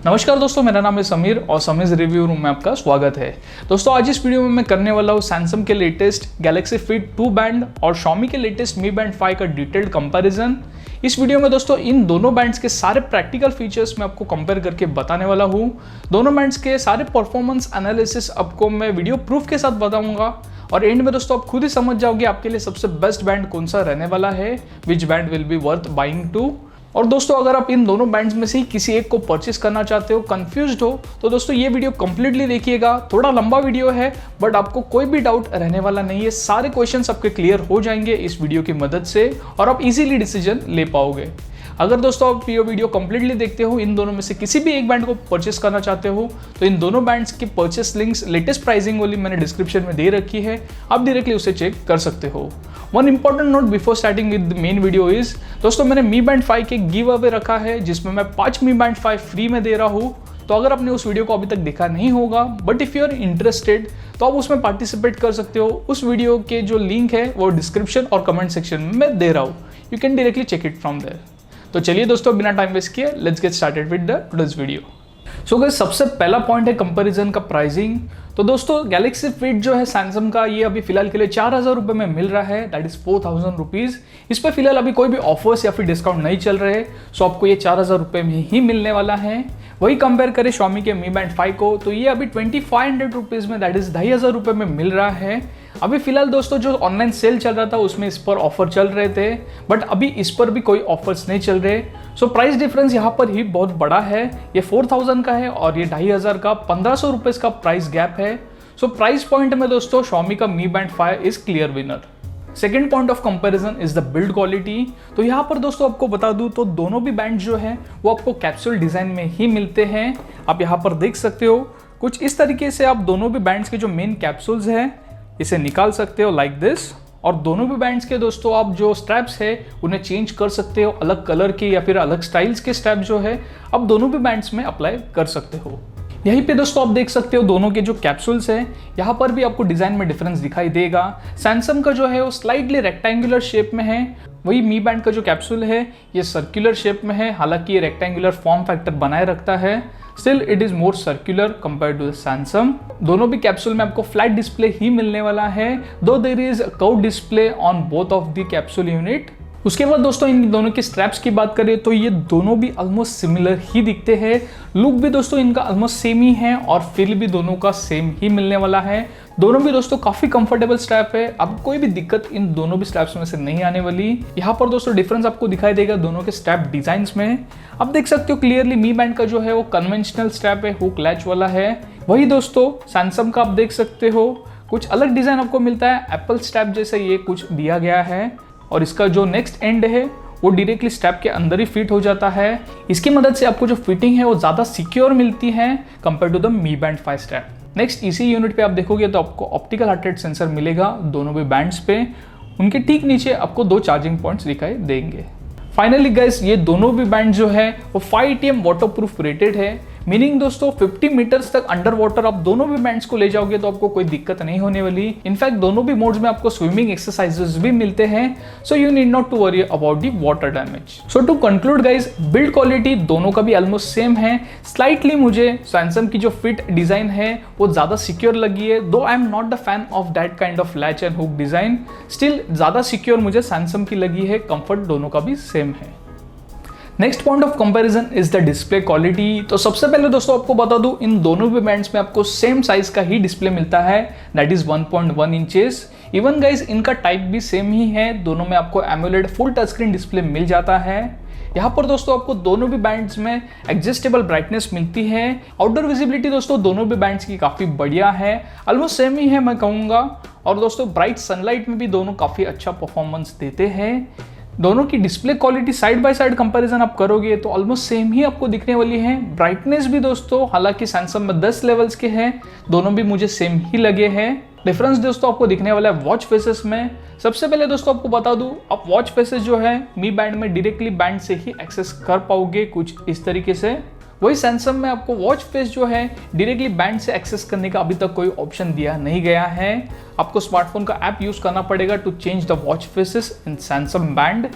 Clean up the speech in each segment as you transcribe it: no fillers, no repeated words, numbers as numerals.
नमस्कार दोस्तों, मेरा नाम है समीर और समीर रिव्यू रूम में आपका स्वागत है। दोस्तों आज इस वीडियो में मैं करने वाला हूँ सैमसंग के लेटेस्ट गैलेक्सी फिट 2 बैंड और Xiaomi के लेटेस्ट Mi Band 5 का डिटेल्ड कंपैरिजन। इस वीडियो में दोस्तों इन दोनों बैंड्स के सारे प्रैक्टिकल फीचर्स मैं आपको कंपेयर करके बताने वाला हूँ। दोनों बैंड्स के सारे परफॉर्मेंस एनालिसिस आपको मैं वीडियो प्रूफ के साथ बताऊंगा और एंड में दोस्तों आप खुद ही समझ जाओगे आपके लिए सबसे बेस्ट बैंड कौन सा रहने वाला है, which band will be worth buying too. और दोस्तों अगर आप इन दोनों बैंड्स में से ही किसी एक को परचेस करना चाहते हो, कंफ्यूज्ड हो, तो दोस्तों ये वीडियो कंप्लीटली देखिएगा। थोड़ा लंबा वीडियो है बट आपको कोई भी डाउट रहने वाला नहीं है। सारे क्वेश्चंस आपके क्लियर हो जाएंगे इस वीडियो की मदद से और आप इजीली डिसीजन ले पाओगे। अगर दोस्तों आप ये वीडियो कंप्लीटली देखते हो, इन दोनों में से किसी भी एक बैंड को परचेस करना चाहते हो, तो इन दोनों बैंड्स की परचेस लिंक्स लेटेस्ट प्राइसिंग वाली मैंने डिस्क्रिप्शन में दे रखी है, आप डायरेक्टली उसे चेक कर सकते हो। One important note before starting with the main video is, दोस्तों मैंने Mi Band 5 के गिव अवे रखा है जिसमें मैं 5 Mi Band 5 फ्री में दे रहा हूँ। तो अगर आपने उस वीडियो को अभी तक देखा नहीं होगा but if you are interested तो आप उसमें पार्टिसिपेट कर सकते हो। उस वीडियो के जो लिंक है वो डिस्क्रिप्शन और कमेंट सेक्शन में मैं दे रहा हूँ, you can directly check it from there. तो चलिए दोस्तों बिना टाइम वेस्ट किए let's get started with the today's video. So guys सबसे पहला पॉइंट है कंपैरिजन का प्राइसिंग। तो दोस्तों गैलेक्सी फिट जो है सैमसंग का, ये अभी फिलहाल के लिए 4000 रुपये में मिल रहा है, दैट इज 4000 रुपीज़। इस पर फिलहाल अभी कोई भी ऑफर्स या फिर डिस्काउंट नहीं चल रहे, सो आपको ये 4000 रुपये में ही मिलने वाला है। वही कंपेयर करें Xiaomi के Mi Band 5 को, तो ये अभी 2500 रुपीज़ में, दैट इज 2500 रुपये में मिल रहा है। अभी फिलहाल दोस्तों जो ऑनलाइन सेल चल रहा था उसमें इस पर ऑफर चल रहे थे बट अभी इस पर भी कोई ऑफर्स नहीं चल रहे। सो प्राइस डिफरेंस यहाँ पर ही बहुत बड़ा है, ये 4000 का है और ये 2500 का 1500 रुपये का प्राइस गैप है। सो प्राइस पॉइंट में दोस्तों Xiaomi का Mi Band 5 is clear winner. Second point of comparison is the build quality. तो यहाँ पर दोस्तों आपको बता दूं तो दोनों भी बैंड जो है वो आपको कैप्सूल डिजाइन में ही मिलते हैं। आप यहाँ पर देख सकते हो कुछ इस तरीके से आप दोनों भी बैंड्स के जो मेन कैप्सूल्स हैं इसे निकाल सकते हो लाइक दिस। और दोनों भी बैंड्स के दोस्तों आप जो स्ट्रैप्स है उन्हें चेंज कर सकते हो, अलग कलर के या फिर अलग स्टाइल्स के स्ट्रैप जो है आप दोनों भी बैंड्स में अप्लाई कर सकते हो। यहीं पे दोस्तों आप देख सकते हो दोनों के जो कैप्सूल्स है, यहाँ पर भी आपको डिजाइन में डिफरेंस दिखाई देगा। सैमसंग का जो है वो स्लाइटली रेक्टेंगुलर शेप में है, वही Mi Band का जो कैप्सूल है ये सर्कुलर शेप में है। हालांकि ये रेक्टेंगुलर फॉर्म फैक्टर बनाए रखता है, still it is more circular compare to Samsung. दोनों भी कैप्सूल में आपको फ्लैट डिस्प्ले ही मिलने वाला है, though there is curve display on both of the capsule unit. उसके बाद दोस्तों इन दोनों के स्ट्रैप्स की बात करें तो ये दोनों भी ऑलमोस्ट सिमिलर ही दिखते हैं। लुक भी दोस्तों इनका ऑलमोस्ट सेम ही है और फील भी दोनों का सेम ही मिलने वाला है। दोनों भी दोस्तों काफी कंफर्टेबल स्ट्रैप है, अब कोई भी दिक्कत इन दोनों भी स्ट्रैप्स में से नहीं आने वाली। यहाँ पर दोस्तों डिफरेंस आपको दिखाई देगा दोनों के स्ट्रैप डिजाइन में। आप देख सकते हो क्लियरली Mi Band का जो है वो कन्वेंशनल स्ट्रैप है, हुक लैच वाला है। वही दोस्तों सैमसंग का आप देख सकते हो कुछ अलग डिजाइन आपको मिलता है, एप्पल स्ट्रैप जैसे ये कुछ दिया गया है और इसका जो नेक्स्ट एंड है वो डायरेक्टली स्ट्रैप के अंदर ही फिट हो जाता है। इसकी मदद से आपको जो फिटिंग है वो ज़्यादा सिक्योर मिलती है compare to the Mi Band 5 strap. Next इसी यूनिट पे आप देखोगे तो आपको ऑप्टिकल हार्ट रेट सेंसर मिलेगा दोनों भी बैंड्स पे। उनके ठीक नीचे आपको 2 चार्जिंग पॉइंट्स दिखाई देंगे। फाइनली गाइस ये दोनों भी बैंड जो है वो 5 ATM वाटरप्रूफ रेटेड है, मीनिंग दोस्तों 50 मीटर्स तक अंडर वाटर आप दोनों भी बैंड्स को ले जाओगे तो आपको कोई दिक्कत नहीं होने वाली। इनफैक्ट दोनों भी मोड्स में आपको स्विमिंग एक्सरसाइजेस भी मिलते हैं, so you need not to worry about the water damage. So to conclude guys, build quality दोनों का भी ऑलमोस्ट सेम है। स्लाइटली मुझे सैमसंग की जो फिट डिजाइन है वो ज्यादा सिक्योर लगी है, दो I am not the fan of that kind of latch and hook design, still ज्यादा सिक्योर मुझे सैमसंग की लगी है। कंफर्ट दोनों का भी सेम है। Next point of comparison is the display quality. तो सबसे पहले दोस्तों आपको बता दूं इन दोनों भी बैंड्स में आपको सेम साइज का ही डिस्प्ले मिलता है, that is 1.1 inches. Even guys इनका टाइप भी सेम ही है, दोनों में आपको AMOLED full touch screen display मिल जाता है। यहाँ पर दोस्तों आपको दोनों भी बैंड्स में एडजस्टेबल ब्राइटनेस मिलती है। आउटडोर विजिबिलिटी दोस्तों दोनों भी बैंड्स की काफी बढ़िया है, ऑलमोस्ट सेम ही है मैं कहूँगा। और दोस्तों ब्राइट सनलाइट में भी दोनों काफी अच्छा परफॉर्मेंस देते हैं। दोनों की display quality side by side comparison आप करोगे तो ऑलमोस्ट सेम ही आपको दिखने वाली है। ब्राइटनेस भी दोस्तों हालांकि सैमसंग में 10 लेवल्स के हैं, दोनों भी मुझे सेम ही लगे हैं। डिफरेंस दोस्तों आपको दिखने वाला है वॉच फेसेस में। सबसे पहले दोस्तों आपको बता दूं आप वॉच फेसेस जो है Mi Band में डायरेक्टली बैंड से ही एक्सेस कर पाओगे कुछ इस तरीके से। वही सैमसंग में आपको वॉच फेस जो है डायरेक्टली बैंड से एक्सेस करने का अभी तक कोई ऑप्शन दिया नहीं गया है। आपको स्मार्टफोन का ऐप यूज करना पड़ेगा to change the watch faces in Samsung band.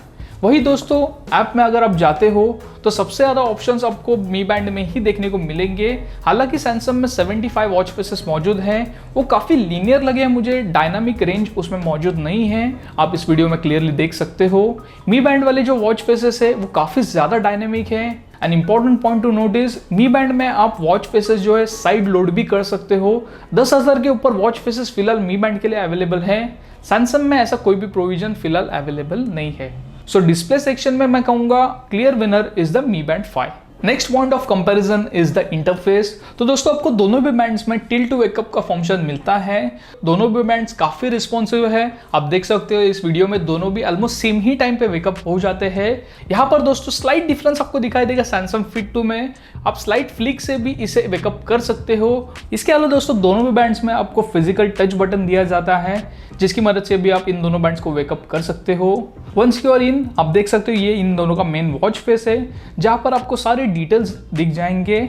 वही दोस्तों ऐप में अगर आप जाते हो तो सबसे ज़्यादा ऑप्शंस आपको मी बैंड में ही देखने को मिलेंगे। हालांकि सैमसंग में 75 वॉच फेसेस मौजूद हैं, वो काफ़ी लीनियर लगे हैं मुझे, डायनामिक रेंज उसमें मौजूद नहीं है। आप इस वीडियो में क्लियरली देख सकते हो मी बैंड वाले जो वॉच फेसेस है वो काफ़ी ज़्यादा डायनामिक है। An important point two notice, me band में आप वॉच फेसेस जो है साइड लोड भी कर सकते हो। 10,000 के ऊपर वॉच फेसेस फिलहाल मी बैंड के लिए अवेलेबल है। सैमसंग में ऐसा कोई भी प्रोविजन फिलहाल अवेलेबल नहीं है। सो डिस्प्ले सेक्शन में मैं कहूंगा clear winner is the Mi band 5। Next point of comparison is the interface. तो दोस्तों आपको दोनों भी बैंड्स में टिल्ट टू वेकअप का फंक्शन मिलता है। दोनों भी बैंड्स काफी रिस्पॉन्सिव है। आप देख सकते हो इस वीडियो में दोनों भी ऑलमोस्ट सेम ही टाइम पे वेकअप हो जाते हैं। यहाँ पर दोस्तों स्लाइट डिफरेंस आपको दिखाई देगा सैमसंग फिट 2 में। आप स्लाइट फ्लिक से भी इसे वेकअप कर सकते हो। इसके अलावा दोस्तों दोनों भी बैंड्स में आपको फिजिकल टच बटन दिया जाता है, जिसकी मदद से भी आप इन दोनों बैंड्स को वेकअप कर सकते हो। वंस यू आर इन, आप देख सकते हो ये इन दोनों का मेन वॉच फेस है, जहां पर आपको सारे डिटेल्स दिख जाएंगे।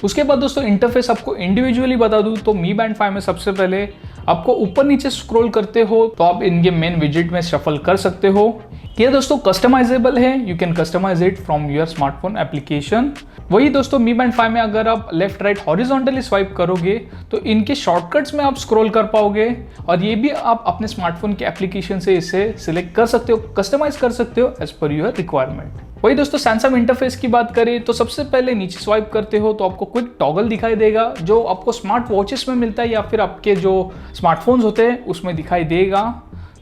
उसके बाद दोस्तों इंटरफेस आपको इंडिविजुअली बता दूं तो मी बैंड 5 में सबसे पहले आपको ऊपर नीचे स्क्रॉल करते हो तो आप इनके मेन विजेट में शफल कर सकते हो। ये दोस्तों कस्टमाइजेबल है, you can customise it from your smartphone application. वही दोस्तों मी बैंड 5 में अगर आप लेफ्ट राइट हॉरिजॉन्टली स्वाइप करोगे तो इनके शॉर्टकट्स में आप स्क्रॉल कर पाओगे, और ये भी आप अपने स्मार्टफोन के एप्लीकेशन से इसे सिलेक्ट कर सकते हो, कस्टमाइज कर सकते हो एज पर योर रिक्वायरमेंट। वही दोस्तों सैमसंग इंटरफेस की बात करें तो सबसे पहले नीचे स्वाइप करते हो तो आपको क्विक टॉगल दिखाई देगा, जो आपको स्मार्ट वॉचेस में मिलता है या फिर आपके जो स्मार्टफोन्स होते हैं उसमें दिखाई देगा।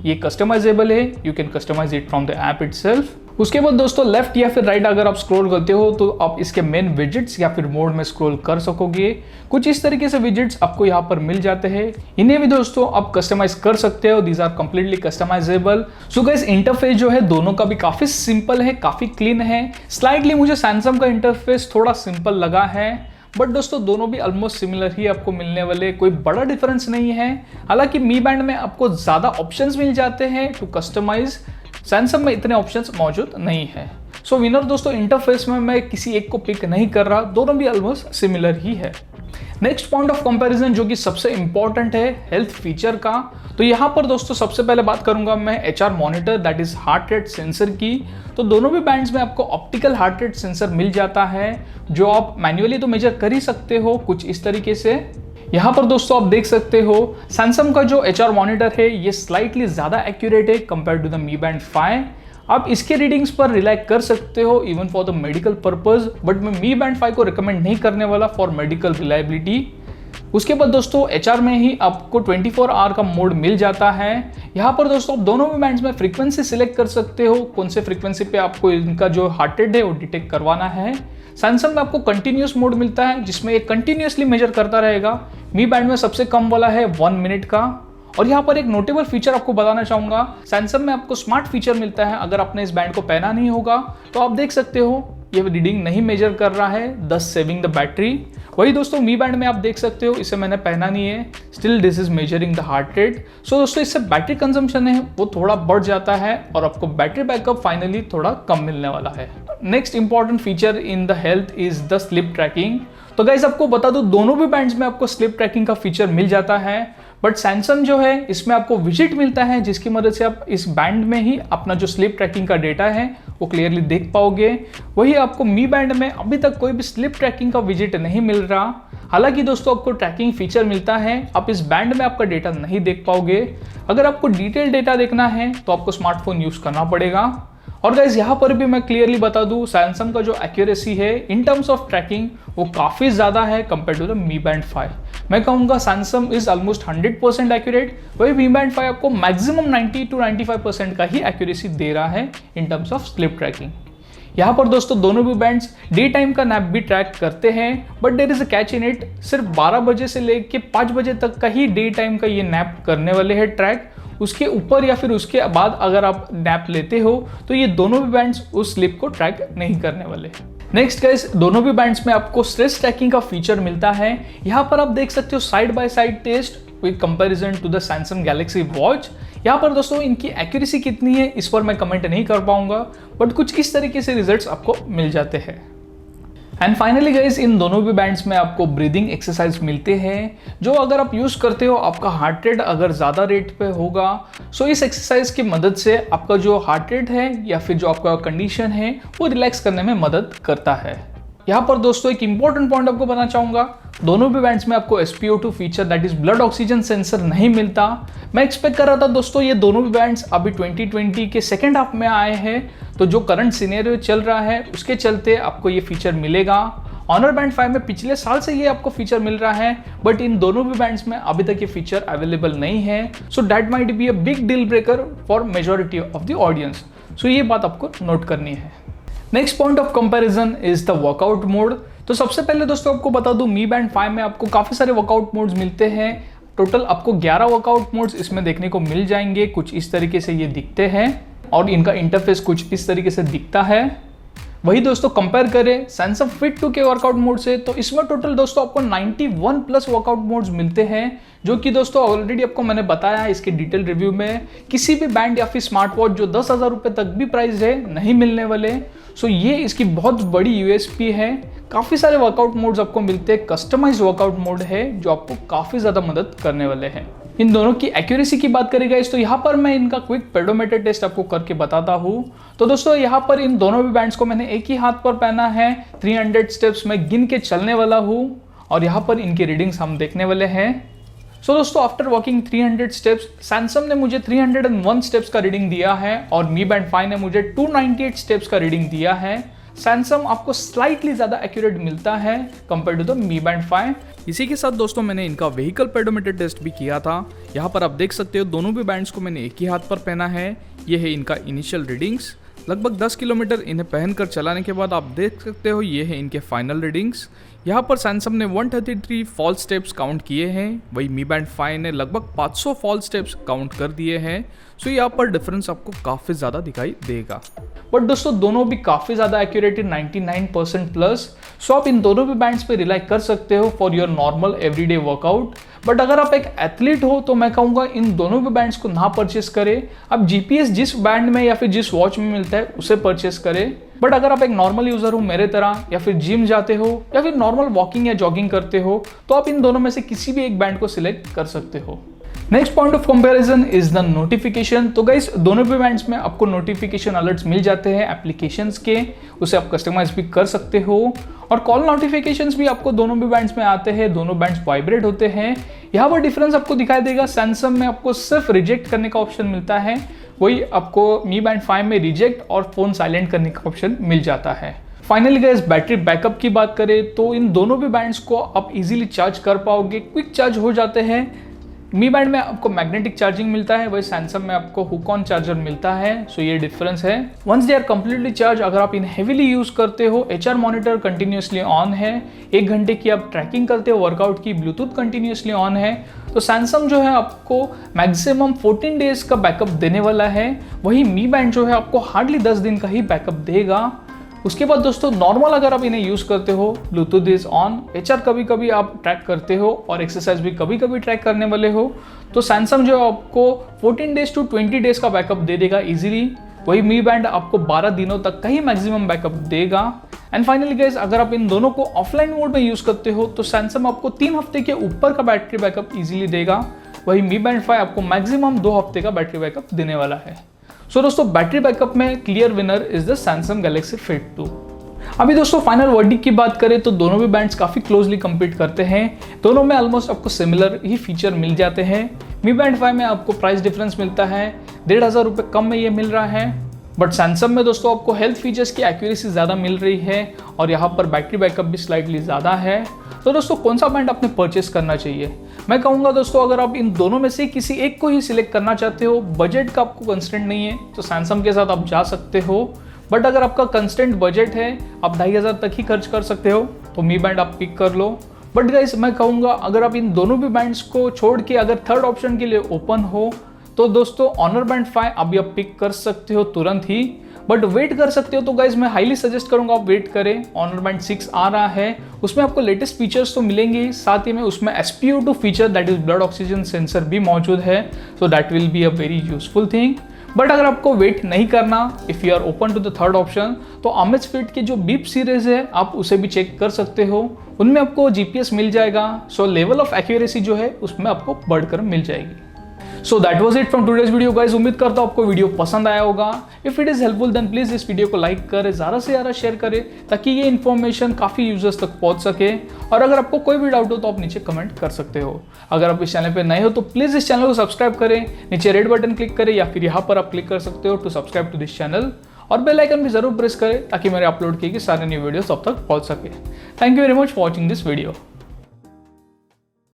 ये कस्टमाइजेबल है, you can customise it from the app itself. उसके बाद दोस्तों लेफ्ट या फिर राइट अगर आप स्क्रॉल करते हो तो आप इसके मेन विजेट्स या फिर मोड में स्क्रॉल कर सकोगे। कुछ इस तरीके से विजेट्स आपको यहाँ पर मिल जाते हैं, इन्हें भी दोस्तों आप कस्टमाइज कर सकते हो। These are completely customisable. So guys interface जो है दोनों का भी काफी सिंपल है, काफी क्लीन है। स्लाइटली मुझे सैमसंग का इंटरफेस थोड़ा सिंपल लगा है, बट दोस्तों दोनों भी ऑलमोस्ट सिमिलर ही आपको मिलने वाले, कोई बड़ा डिफरेंस नहीं है। हालांकि मी बैंड में आपको ज्यादा ऑप्शंस मिल जाते हैं टू कस्टमाइज, सैमसंग में इतने ऑप्शंस मौजूद नहीं है। सो विनर दोस्तों इंटरफेस में मैं किसी एक को पिक नहीं कर रहा, दोनों भी ऑलमोस्ट सिमिलर ही है। नेक्स्ट पॉइंट ऑफ कंपैरिजन जो कि सबसे इंपॉर्टेंट है हेल्थ फीचर का, तो यहाँ पर दोस्तों सबसे पहले बात करूंगा मैं HR monitor that is heart rate sensor की। तो दोनों भी बैंड्स में आपको ऑप्टिकल हार्ट रेट सेंसर मिल जाता है, जो आप मैन्युअली तो मेजर कर ही सकते हो कुछ इस तरीके से। यहाँ पर दोस्तों आप देख सकते हो सैमसंग का जो HR मॉनिटर है ये स्लाइटली ज़्यादा एक्यूरेट है compare to the Mi band 5। आप इसके रीडिंग्स पर रिलाई कर सकते हो even for the medical purpose, but मैं मी बैंड 5 को रिकमेंड नहीं करने वाला फॉर मेडिकल रिलायबिलिटी। उसके बाद दोस्तों HR में ही आपको 24 आवर का मोड मिल जाता है। यहाँ पर दोस्तों आप दोनों भी बैंड्स में फ्रीक्वेंसी सिलेक्ट कर सकते हो, कौन से फ्रीक्वेंसी पे आपको इनका जो हार्ट रेट है वो डिटेक्ट करवाना है। सैमसंग में आपको कंटिन्यूस मोड मिलता है जिसमें ये कंटिन्यूसली मेजर करता रहेगा। मी बैंड में सबसे कम वाला है 1 मिनट का। और यहाँ पर एक नोटेबल फीचर आपको बताना चाहूंगा, सैमसंग में आपको स्मार्ट फीचर मिलता है। अगर आपने इस बैंड को पहना नहीं होगा तो आप देख सकते हो ये रीडिंग नहीं मेजर कर रहा है, दस सेविंग द बैटरी। वही दोस्तों मी बैंड में आप देख सकते हो इसे मैंने पहना नहीं है, still this is measuring the heart rate. So दोस्तों इससे बैटरी कंजम्पशन है वो थोड़ा बढ़ जाता है और आपको बैटरी बैकअप फाइनली थोड़ा कम मिलने वाला है। Next important feature in the health is the slip trekking. तो गाइज आपको बता दूं दोनों भी बैंड्स में आपको स्लिप ट्रैकिंग का फीचर मिल जाता है, बट सैमसंग जो है इसमें आपको विजिट मिलता है जिसकी मदद से आप इस बैंड में ही अपना जो स्लिप ट्रैकिंग का डेटा है वो क्लियरली देख पाओगे। वही आपको मी बैंड में अभी तक कोई भी स्लिप ट्रैकिंग का विजिट नहीं मिल रहा। हालांकि दोस्तों आपको ट्रैकिंग फीचर मिलता है, आप इस बैंड में आपका डेटा नहीं देख पाओगे। अगर आपको डिटेल डेटा देखना है तो आपको स्मार्टफोन यूज करना पड़ेगा। और गाइज यहाँ पर भी मैं क्लियरली बता दूं सैमसंग का जो एक्यूरेसी है इन टर्म्स ऑफ ट्रैकिंग वो काफ़ी ज़्यादा है compare to the Mi band 5। मैं कहूँगा सैमसंग इज ऑलमोस्ट 100% एक्यूरेट, वही मी बैंड 5 आपको मैक्सिमम 90 to 95% का ही एक्यूरेसी दे रहा है in terms of sleep tracking. यहाँ पर दोस्तों दोनों भी बैंड्स डे टाइम का नैप भी ट्रैक करते हैं, but there is a catch in it, सिर्फ 12 बजे से लेके 5 बजे तक का ही डे टाइम का ये नैप करने वाले हैं ट्रैक। उसके ऊपर या फिर उसके बाद अगर आप नैप लेते हो तो ये दोनों भी बैंड्स उस स्लिप को ट्रैक नहीं करने वाले। नेक्स्ट गाइस दोनों भी बैंड्स में आपको स्ट्रेस ट्रैकिंग का फीचर मिलता है। यहाँ पर आप देख सकते हो side by side test with comparison to the Samsung Galaxy Watch. यहाँ पर दोस्तों इनकी एक्यूरेसी कितनी है इस पर मैं कमेंट नहीं कर पाऊंगा, बट कुछ इस तरीके से रिजल्ट्स आपको मिल जाते हैं। एंड फाइनली गाइस, इन दोनों भी बैंड्स में आपको ब्रीदिंग एक्सरसाइज मिलते हैं, जो अगर आप यूज करते हो, आपका हार्ट रेट अगर ज़्यादा रेट पे होगा, सो इस एक्सरसाइज की मदद से आपका जो हार्ट रेट है या फिर जो आपका कंडीशन है वो रिलैक्स करने में मदद करता है। यहाँ पर दोस्तों एक इंपॉर्टेंट पॉइंट आपको बताना चाहूँगा, दोनों भी बैंड्स में आपको SpO2 feature that is blood oxygen sensor नहीं मिलता। मैं एक्सपेक्ट कर रहा था दोस्तों ये दोनों भी बैंड्स अभी 2020 के सेकेंड हाफ में आए हैं, तो जो करंट सिनेरियो चल रहा है उसके चलते आपको ये फीचर मिलेगा। ऑनर बैंड 5 में पिछले साल से ये आपको फीचर मिल रहा है, बट इन दोनों भी बैंड्स में अभी तक ये फीचर अवेलेबल नहीं है। So that might be a big deal breaker for majority of the audience. So ये बात आपको नोट करनी है। Next point of comparison is the workout mode. तो सबसे पहले दोस्तों आपको बता दूं, मी बैंड 5 में आपको काफ़ी सारे वर्कआउट मोड्स मिलते हैं। टोटल आपको 11 वर्कआउट मोड्स इसमें देखने को मिल जाएंगे। कुछ इस तरीके से ये दिखते हैं और इनका इंटरफेस कुछ इस तरीके से दिखता है। वही दोस्तों कंपेयर करें सैमसंग फिट 2 के वर्कआउट मोड से, तो इसमें टोटल दोस्तों आपको 91 प्लस वर्कआउट मोड्स मिलते हैं, जो कि दोस्तों ऑलरेडी आपको मैंने बताया इसके डिटेल रिव्यू में। किसी भी बैंड या फिर स्मार्ट वॉच जो 10,000 रुपये तक भी प्राइस है नहीं मिलने वाले। सो ये इसकी बहुत बड़ी USP है। काफ़ी सारे वर्कआउट मोड्स आपको मिलते हैं, कस्टमाइज वर्कआउट मोड है जो आपको काफ़ी ज़्यादा मदद करने वाले हैं। इन दोनों की एक्यूरेसी की बात करेगा तो यहाँ पर मैं इनका क्विक पेडोमीटर टेस्ट आपको करके बताता हूँ। तो दोस्तों यहाँ पर इन दोनों भी बैंड्स को मैंने एक ही हाथ पर पहना है। 300 स्टेप्स में गिन के चलने वाला हूँ और यहाँ पर इनकी रीडिंग्स हम देखने वाले हैं। सो दोस्तों आफ्टर वॉकिंग 300 स्टेप्स, सैमसंग ने मुझे 301 स्टेप्स का रीडिंग दिया है और मी बैंड 5 ने मुझे 298 स्टेप्स का रीडिंग दिया है। सैमसंग आपको स्लाइटली ज़्यादा एक्यूरेट मिलता है compare to the Mi band 5। इसी के साथ दोस्तों मैंने इनका व्हीकल पेडोमीटर टेस्ट भी किया था। यहाँ पर आप देख सकते हो दोनों भी बैंड्स को मैंने एक ही हाथ पर पहना है। ये है इनका इनिशियल रीडिंग्स। लगभग 10 किलोमीटर इन्हें पहनकर चलाने के बाद आप देख सकते हो ये है इनके फाइनल रीडिंग्स। यहाँ पर सैमसंग ने 133 फॉल स्टेप्स काउंट किए हैं, वही मी बैंड 5 ने लगभग 500 फॉल स्टेप्स काउंट कर दिए हैं। सो यहाँ पर डिफरेंस आपको काफ़ी ज़्यादा दिखाई देगा। बट दोस्तों दोनों भी काफ़ी ज़्यादा एक्यूरेट है, 99% प्लस। सो आप इन दोनों भी बैंड्स पे रिलाई कर सकते हो for your normal everyday workout. But अगर आप एक एथलीट हो तो मैं कहूँगा इन दोनों भी बैंड्स को ना परचेस करें। आप GPS जिस बैंड में या फिर जिस वॉच में मिलता है उसे परचेस करें। बट अगर आप एक नॉर्मल यूज़र हो मेरे तरह, या फिर जिम जाते हो या फिर नॉर्मल वॉकिंग या जॉगिंग करते हो, तो आप इन दोनों में से किसी भी एक बैंड को सिलेक्ट कर सकते हो। Next point of comparison is the notification. तो गाइस दोनों भी बैंड्स में आपको नोटिफिकेशन अलर्ट्स मिल जाते हैं एप्लीकेशंस के, उसे आप कस्टमाइज भी कर सकते हो। और कॉल नोटिफिकेशंस भी आपको दोनों भी बैंड्स में आते हैं, दोनों बैंड्स वाइब्रेट होते हैं। यहाँ पर डिफरेंस आपको दिखाई देगा, सैमसंग में आपको सिर्फ रिजेक्ट करने का ऑप्शन मिलता है, वही आपको मी बैंड 5 में रिजेक्ट और फोन साइलेंट करने का ऑप्शन मिल जाता है। फाइनली गाइस बैटरी बैकअप की बात करें तो इन दोनों भी बैंड्स को आप इजीली चार्ज कर पाओगे, क्विक चार्ज हो जाते हैं। मी बैंड में आपको मैग्नेटिक चार्जिंग मिलता है, वही सैमसंग में आपको हुक ऑन चार्जर मिलता है। सो ये डिफरेंस है। Once they are completely charge, अगर आप इन हेवीली यूज करते हो, HR मॉनिटर कंटिन्यूसली ऑन है, 1 घंटे की आप ट्रैकिंग करते हो वर्कआउट की, ब्लूटूथ कंटिन्यूसली ऑन है, तो सैमसंग जो है आपको मैक्सिमम 14 डेज का बैकअप देने वाला है। वही मी बैंड जो है आपको हार्डली 10 दिन का ही बैकअप देगा। उसके बाद दोस्तों नॉर्मल अगर आप इन्हें यूज़ करते हो, ब्लूटूथ इज ऑन, HR कभी कभी आप ट्रैक करते हो और एक्सरसाइज भी कभी कभी ट्रैक करने वाले हो, तो सैमसंग जो है आपको 14 डेज टू 20 डेज का बैकअप दे देगा इजीली। वही मी बैंड आपको 12 दिनों तक का ही मैक्सिमम बैकअप देगा। एंड फाइनली गाइस अगर आप इन दोनों को ऑफलाइन मोड में यूज़ करते हो तो सैमसंग आपको 3 हफ्ते के ऊपर का बैटरी बैकअप इजीली देगा। वही मी बैंड 5 आपको मैक्सिमम 2 हफ्ते का बैटरी बैकअप देने वाला है। सो दोस्तों बैटरी बैकअप में clear winner is the Samsung Galaxy fit 2। अभी दोस्तों फाइनल वर्डिक्ट की बात करें तो दोनों भी बैंड्स काफ़ी क्लोजली कम्पीट करते हैं। दोनों में ऑलमोस्ट आपको सिमिलर ही फीचर मिल जाते हैं। मी बैंड 5 में आपको प्राइस डिफरेंस मिलता है, 1,500 रुपये कम में ये मिल रहा है। बट सैमसंग में दोस्तों आपको हेल्थ फीचर्स की एक्यूरेसी ज़्यादा मिल रही है और यहाँ पर बैटरी बैकअप भी स्लाइटली ज़्यादा है। तो दोस्तों कौन सा बैंड आपने परचेस करना चाहिए? मैं कहूँगा दोस्तों अगर आप इन दोनों में से किसी एक को ही सिलेक्ट करना चाहते हो, बजट का आपको कंस्ट्रेंट नहीं है, तो सैमसंग के साथ आप जा सकते हो। बट अगर आपका कंस्टेंट बजट है, आप 2,500 तक ही खर्च कर सकते हो, तो मी बैंड आप पिक कर लो। बट गाइस मैं कहूँगा अगर आप इन दोनों भी बैंड्स को छोड़ के अगर थर्ड ऑप्शन के लिए ओपन हो तो दोस्तों ऑनर बैंड 5 अभी आप पिक कर सकते हो तुरंत ही। बट वेट कर सकते हो तो गाइज मैं हाईली सजेस्ट करूंगा आप वेट करें। ऑनर बैंड 6 आ रहा है, उसमें आपको लेटेस्ट फीचर्स तो मिलेंगे ही, साथ ही में उसमें SpO2 feature that is blood oxygen sensor भी मौजूद है। So that will be a very useful thing. But अगर आपको वेट नहीं करना, if you are open to the third option, तो अमेज़फिट के जो बीप सीरीज है आप उसे भी चेक कर सकते हो। उनमें आपको GPS मिल जाएगा, सो लेवल ऑफ एक्यूरेसी जो है उसमें आपको बढ़कर मिल जाएगी। So that was it from today's video guys. उम्मीद करता हूँ आपको वीडियो पसंद आया होगा। If it is helpful then please इस वीडियो को लाइक करें, ज़्यादा से ज़्यादा शेयर करें ताकि ये इन्फॉर्मेशन काफ़ी यूजर्स तक पहुँच सके। और अगर आपको कोई भी डाउट हो तो आप नीचे कमेंट कर सकते हो। अगर आप इस चैनल पर नए हो तो प्लीज़ इस चैनल को सब्सक्राइब करें, नीचे रेड बटन क्लिक करें या फिर यहाँ पर आप क्लिक कर सकते हो to subscribe to this channel, और बेल आइकन भी जरूर प्रेस करें ताकि मेरे अपलोड किए गए सारे न्यू वीडियोस अब तक पहुँच सके। Thank you very much for watching this video.